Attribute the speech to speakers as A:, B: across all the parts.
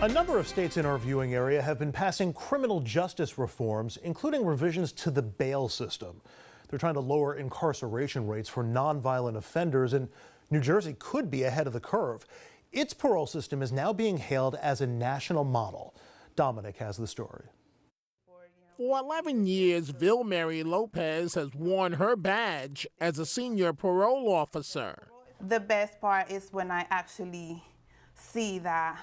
A: A number of states in our viewing area have been passing criminal justice reforms, including revisions to the bail system. They're trying to lower incarceration rates for nonviolent offenders, and New Jersey could be ahead of the curve. Its parole system is now being hailed as a national model. Dominic has the story.
B: For 11 years, Vilmary Lopez has worn her badge as a senior parole officer.
C: The best part is when I actually see that,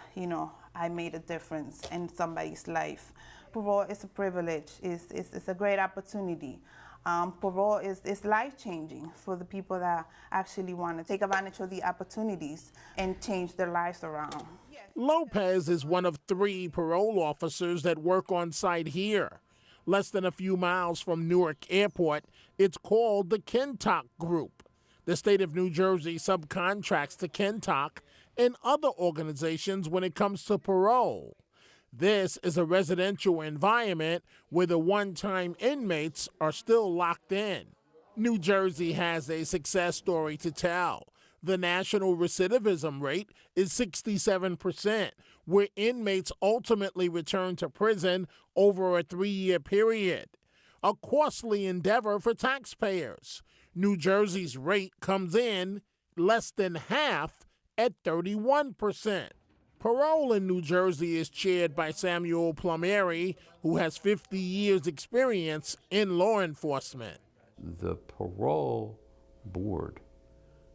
C: I made a difference in somebody's life. Parole is a privilege. It's a great opportunity. Parole is life-changing for the people that actually want to take advantage of the opportunities and change their lives around.
B: Lopez is one of 3 parole officers that work on site here. Less than a few miles from Newark Airport, it's called the Kintock Group. The state of New Jersey subcontracts to Kintock and other organizations when it comes to parole. This is a residential environment where the one-time inmates are still locked in. New Jersey has a success story to tell. The national recidivism rate is 67%, where inmates ultimately return to prison over a 3-year period. A costly endeavor for taxpayers. New Jersey's rate comes in less than half at 31%. Parole in New Jersey is chaired by Samuel Plumeri, who has 50 years' experience in law enforcement.
D: The parole board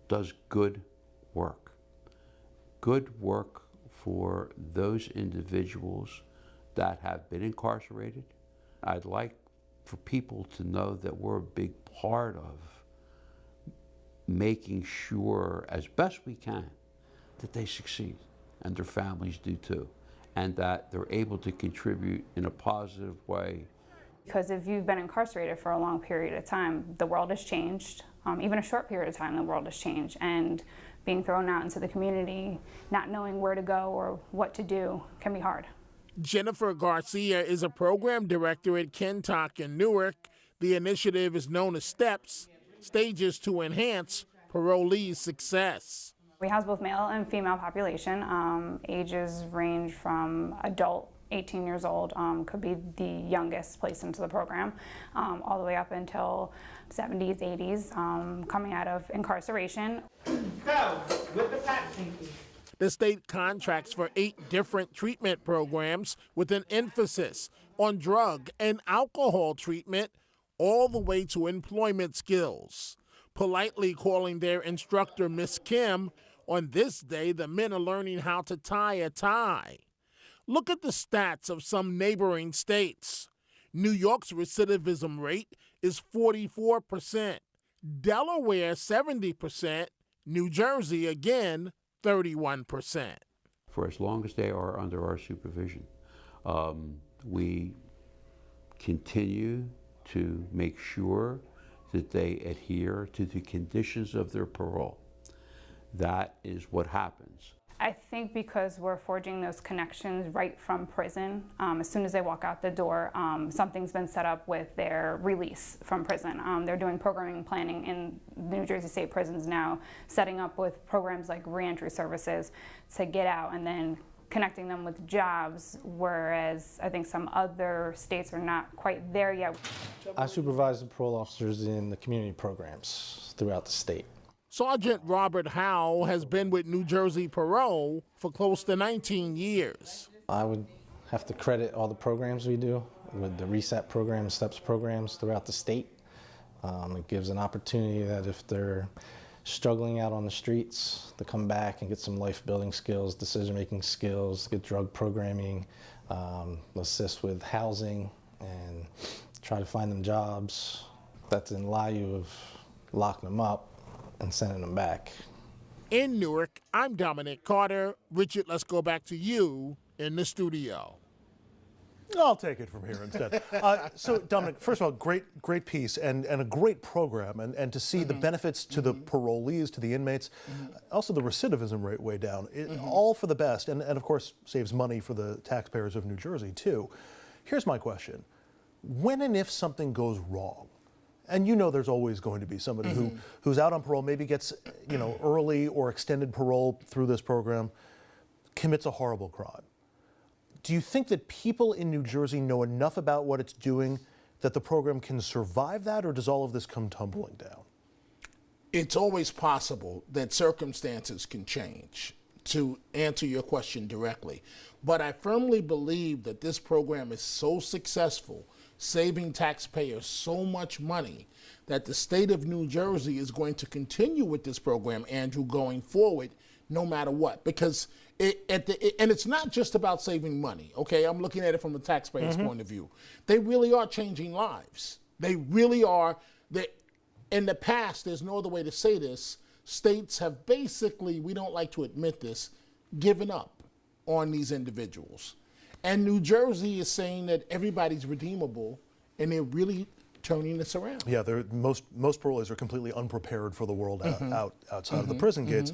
D: does good work for those individuals that have been incarcerated. I'd like for people to know that we're a big part of making sure, as best we can, that they succeed, and their families do too, and that they're able to contribute in a positive way.
E: Because if you've been incarcerated for a long period of time, the world has changed. Even a short period of time, the world has changed. And being thrown out into the community, not knowing where to go or what to do can be hard.
B: Jennifer Garcia is a program director at Kintock in Newark. The initiative is known as STEPS, Stages to Enhance Parolees' Success.
E: We house both male and female population. Ages range from adult, 18 years old, could be the youngest placed into the program, all the way up until 70s, 80s, coming out of incarceration.
B: So, with the The state contracts for 8 different treatment programs with an emphasis on drug and alcohol treatment, all the way to employment skills. Politely calling their instructor Miss Kim, on this day the men are learning how to tie a tie. Look at the stats of some neighboring states. New York's recidivism rate is 44%, Delaware 70%, New Jersey again 31%.
D: For as long as they are under our supervision, we continue to make sure that they adhere to the conditions of their parole. That is what happens.
E: I think because we're forging those connections right from prison, as soon as they walk out the door, something's been set up with their release from prison. They're doing programming planning in New Jersey State prisons now, setting up with programs like reentry services to get out and then connecting them with jobs, whereas I think some other states are not quite there yet.
F: I supervise the parole officers in the community programs throughout the state.
B: Sergeant Robert Howell has been with New Jersey Parole for close to 19 years.
F: I would have to credit all the programs we do with the Reset program, STEPS programs throughout the state. It gives an opportunity that if they're struggling out on the streets to come back and get some life-building skills, decision-making skills, get drug programming, assist with housing, and try to find them jobs. That's in lieu of locking them up and sending them back.
B: In Newark, I'm Dominic Carter. Richard, let's go back to you in the studio.
A: I'll take it from here instead. So, Dominic, first of all, great piece and a great program, and to see the benefits to the parolees, to the inmates, also the recidivism rate way down, all for the best, and of course saves money for the taxpayers of New Jersey too. Here's my question. When and if something goes wrong, and there's always going to be somebody who's out on parole, maybe gets early or extended parole through this program, commits a horrible crime. Do you think that people in New Jersey know enough about what it's doing that the program can survive that, or does all of this come tumbling down?
B: It's always possible that circumstances can change, to answer your question directly. But I firmly believe that this program is so successful, saving taxpayers so much money, that the state of New Jersey is going to continue with this program, Andrew, going forward, no matter what. Because and it's not just about saving money, okay? I'm looking at it from a taxpayer's point of view. They really are changing lives. They really are. In the past, there's no other way to say this, states have basically, we don't like to admit this, given up on these individuals. And New Jersey is saying that everybody's redeemable, and they're really turning this around.
A: Yeah, most parolees are completely unprepared for the world outside of the prison gates.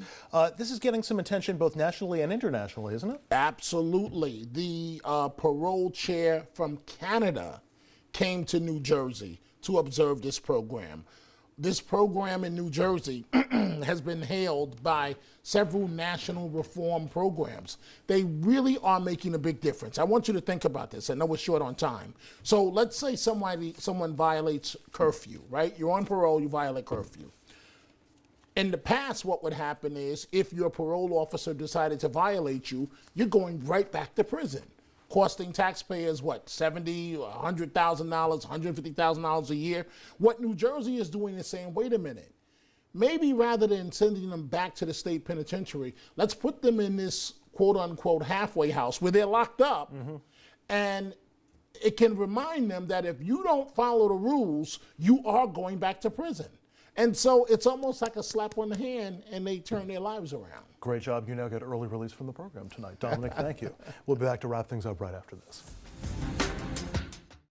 A: This is getting some attention both nationally and internationally, isn't it?
B: Absolutely. The parole chair from Canada came to New Jersey to observe this program. This program in New Jersey has been hailed by several national reform programs. They really are making a big difference. I want you to think about this. I know we're short on time. So let's say someone violates curfew, right? You're on parole, you violate curfew. In the past, what would happen is if your parole officer decided to violate you, you're going right back to prison, costing taxpayers, what, $70,000, $100,000, $150,000 a year. What New Jersey is doing is saying, wait a minute, maybe rather than sending them back to the state penitentiary, let's put them in this quote-unquote halfway house where they're locked up, and it can remind them that if you don't follow the rules, you are going back to prison. And so it's almost like a slap on the hand, and they turn their lives around.
A: Great job. You now get early release from the program tonight. Dominic, thank you. We'll be back to wrap things up right after this.